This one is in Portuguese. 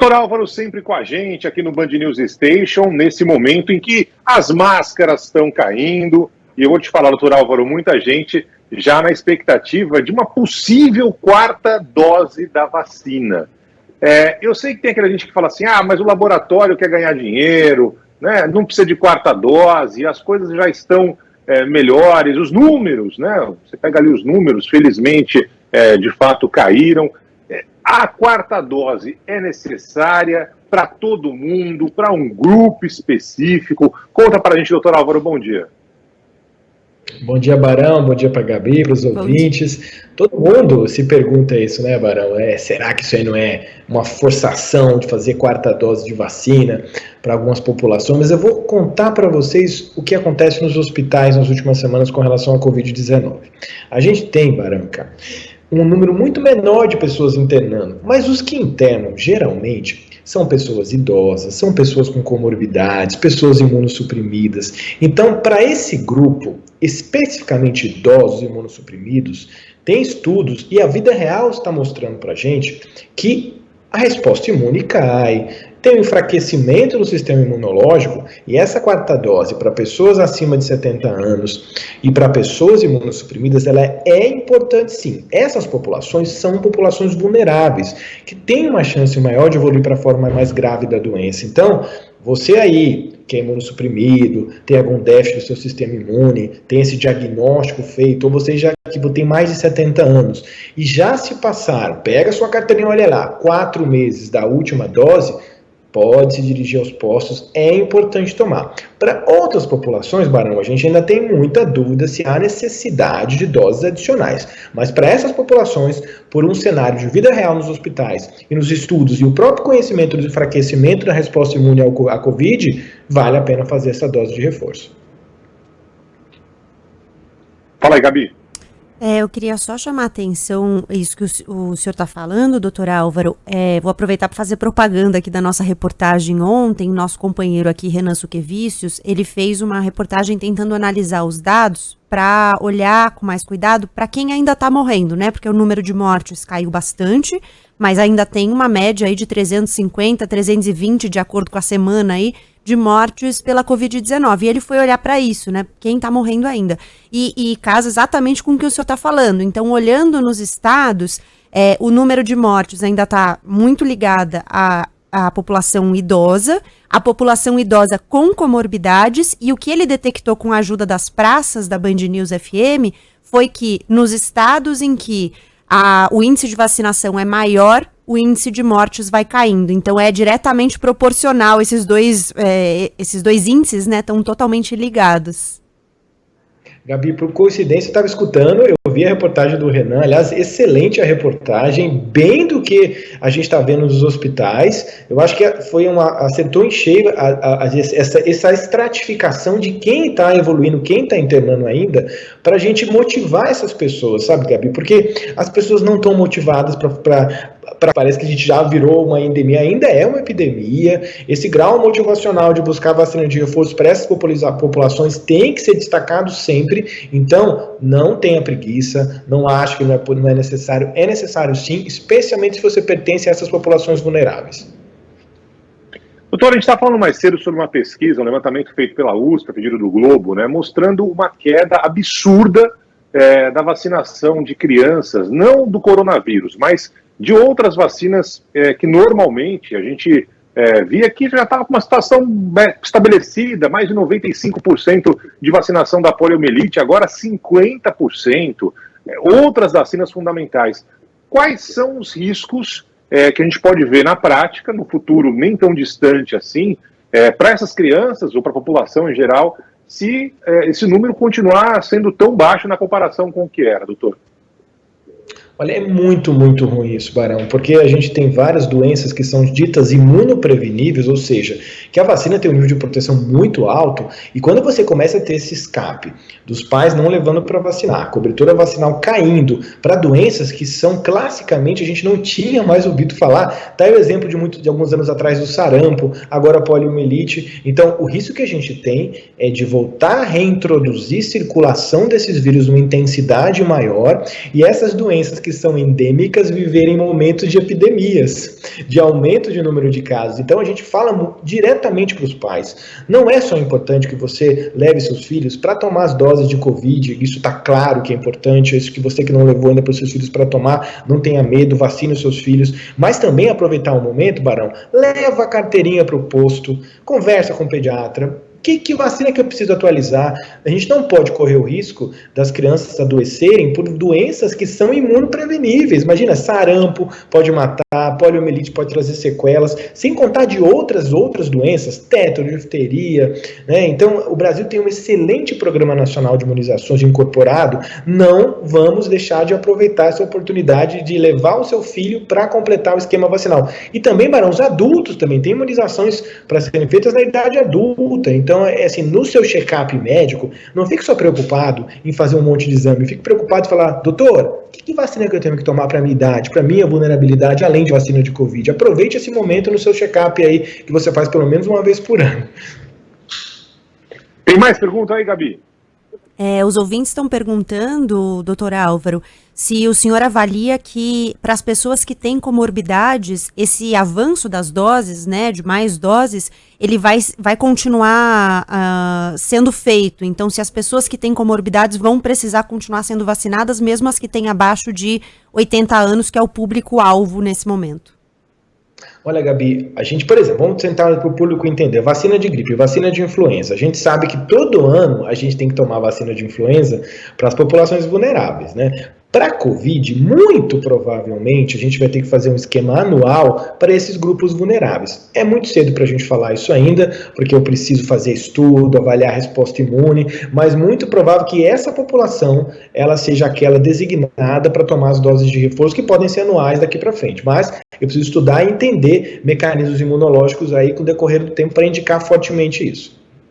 Doutor Álvaro sempre com a gente aqui no Band News Station, nesse momento em que as máscaras estão caindo. E eu vou te falar, doutor Álvaro, muita gente já na expectativa de uma possível quarta dose da vacina. Eu sei que tem aquela gente que fala assim, mas o laboratório quer ganhar dinheiro, né? Não precisa de quarta dose, as coisas já estão melhores, os números, né? Você pega ali os números, felizmente, de fato caíram. A quarta dose é necessária para todo mundo, para um grupo específico? Conta para a gente, doutor Álvaro, bom dia. Bom dia, Barão, bom dia para a Gabi, para os ouvintes. Todo mundo se pergunta isso, né, Barão? Será que isso aí não é uma forçação de fazer quarta dose de vacina para algumas populações? Mas eu vou contar para vocês o que acontece nos hospitais nas últimas semanas com relação à Covid-19. A gente tem, Barão, cara, um número muito menor de pessoas internando, mas os que internam, geralmente, são pessoas idosas, são pessoas com comorbidades, pessoas imunossuprimidas. Então, para esse grupo, especificamente idosos imunossuprimidos, tem estudos, e a vida real está mostrando para a gente que a resposta imune cai, tem um enfraquecimento do sistema imunológico, e essa quarta dose para pessoas acima de 70 anos e para pessoas imunossuprimidas, ela é importante sim. Essas populações são populações vulneráveis, que têm uma chance maior de evoluir para a forma mais grave da doença. Então, você aí, que é imunossuprimido, tem algum déficit do seu sistema imune, tem esse diagnóstico feito, ou você já que tem mais de 70 anos, e já se passaram, pega sua carteirinha, olha lá, 4 meses da última dose, pode se dirigir aos postos, é importante tomar. Para outras populações, Barão, a gente ainda tem muita dúvida se há necessidade de doses adicionais. Mas para essas populações, por um cenário de vida real nos hospitais e nos estudos e o próprio conhecimento do enfraquecimento da resposta imune à Covid, vale a pena fazer essa dose de reforço. Fala aí, Gabi. Eu queria só chamar a atenção, isso que o senhor está falando, doutor Álvaro. Vou aproveitar para fazer propaganda aqui da nossa reportagem ontem. Nosso companheiro aqui, Renan Suquevicius, ele fez uma reportagem tentando analisar os dados para olhar com mais cuidado para quem ainda está morrendo, né? Porque o número de mortes caiu bastante, mas ainda tem uma média aí de 350, 320, de acordo com a semana aí, de mortes pela Covid-19. E ele foi olhar para isso, né? Quem está morrendo ainda. E casa exatamente com o que o senhor está falando. Então, olhando nos estados, o número de mortes ainda está muito ligada à população idosa, a população idosa com comorbidades, e o que ele detectou com a ajuda das praças da Band News FM foi que nos estados em que o índice de vacinação é maior, o índice de mortes vai caindo. Então, é diretamente proporcional. Esses dois índices, né, estão totalmente ligados. Gabi, por coincidência, eu estava escutando, eu vi a reportagem do Renan, aliás, excelente a reportagem, bem do que a gente está vendo nos hospitais. Eu acho que acertou em cheio essa estratificação de quem está evoluindo, quem está internando ainda, para a gente motivar essas pessoas, sabe, Gabi? Porque as pessoas não estão motivadas parece que a gente já virou uma endemia, ainda é uma epidemia. Esse grau motivacional de buscar vacina de reforço para essas populações tem que ser destacado sempre. Então, não tenha preguiça, não ache que não é necessário. É necessário sim, especialmente se você pertence a essas populações vulneráveis. Doutor, a gente está falando mais cedo sobre uma pesquisa, um levantamento feito pela USP, a pedido do Globo, né, mostrando uma queda absurda da vacinação de crianças, não do coronavírus, mas de outras vacinas que normalmente a gente via que já estava com uma situação estabelecida, mais de 95% de vacinação da poliomielite, agora 50%, outras vacinas fundamentais. Quais são os riscos que a gente pode ver na prática, no futuro nem tão distante assim, para essas crianças ou para a população em geral, se esse número continuar sendo tão baixo na comparação com o que era, doutor? Olha, é muito, muito ruim isso, Barão, porque a gente tem várias doenças que são ditas imunopreveníveis, ou seja, que a vacina tem um nível de proteção muito alto, e quando você começa a ter esse escape dos pais não levando para vacinar, a cobertura vacinal caindo para doenças que são classicamente a gente não tinha mais ouvido falar, tá aí o exemplo de alguns anos atrás do sarampo, agora a poliomielite. Então, o risco que a gente tem é de voltar a reintroduzir circulação desses vírus numa intensidade maior, e essas doenças que que são endêmicas viverem momentos de epidemias, de aumento de número de casos. Então a gente fala diretamente para os pais. Não é só importante que você leve seus filhos para tomar as doses de Covid, isso está claro que é importante, isso que você que não levou ainda para os seus filhos para tomar, não tenha medo, vacine os seus filhos, mas também aproveitar o momento, Barão, leva a carteirinha para o posto, conversa com o pediatra. Que vacina que eu preciso atualizar? A gente não pode correr o risco das crianças adoecerem por doenças que são imunopreveníveis. Imagina, sarampo pode matar, poliomielite pode trazer sequelas, sem contar de outras doenças, tétano, difteria, né? Então, o Brasil tem um excelente programa nacional de imunizações incorporado. Não vamos deixar de aproveitar essa oportunidade de levar o seu filho para completar o esquema vacinal. E também, Barão, os adultos também têm imunizações para serem feitas na idade adulta. Então, assim, no seu check-up médico, não fique só preocupado em fazer um monte de exame, fique preocupado em falar, doutor, que vacina que eu tenho que tomar para a minha idade, para a minha vulnerabilidade, além de vacina de Covid? Aproveite esse momento no seu check-up aí, que você faz pelo menos uma vez por ano. Tem mais pergunta aí, Gabi? Os ouvintes estão perguntando, doutor Álvaro, se o senhor avalia que para as pessoas que têm comorbidades, esse avanço das doses, né, de mais doses, ele vai continuar sendo feito. Então, se as pessoas que têm comorbidades vão precisar continuar sendo vacinadas, mesmo as que têm abaixo de 80 anos, que é o público-alvo nesse momento. Olha, Gabi, a gente, por exemplo, vamos tentar para o público entender, vacina de gripe, vacina de influenza, a gente sabe que todo ano a gente tem que tomar vacina de influenza para as populações vulneráveis, né? Para a Covid, muito provavelmente, a gente vai ter que fazer um esquema anual para esses grupos vulneráveis. É muito cedo para a gente falar isso ainda, porque eu preciso fazer estudo, avaliar a resposta imune, mas muito provável que essa população, ela seja aquela designada para tomar as doses de reforço, que podem ser anuais daqui para frente. Mas eu preciso estudar e entender mecanismos imunológicos aí com o decorrer do tempo para indicar fortemente isso.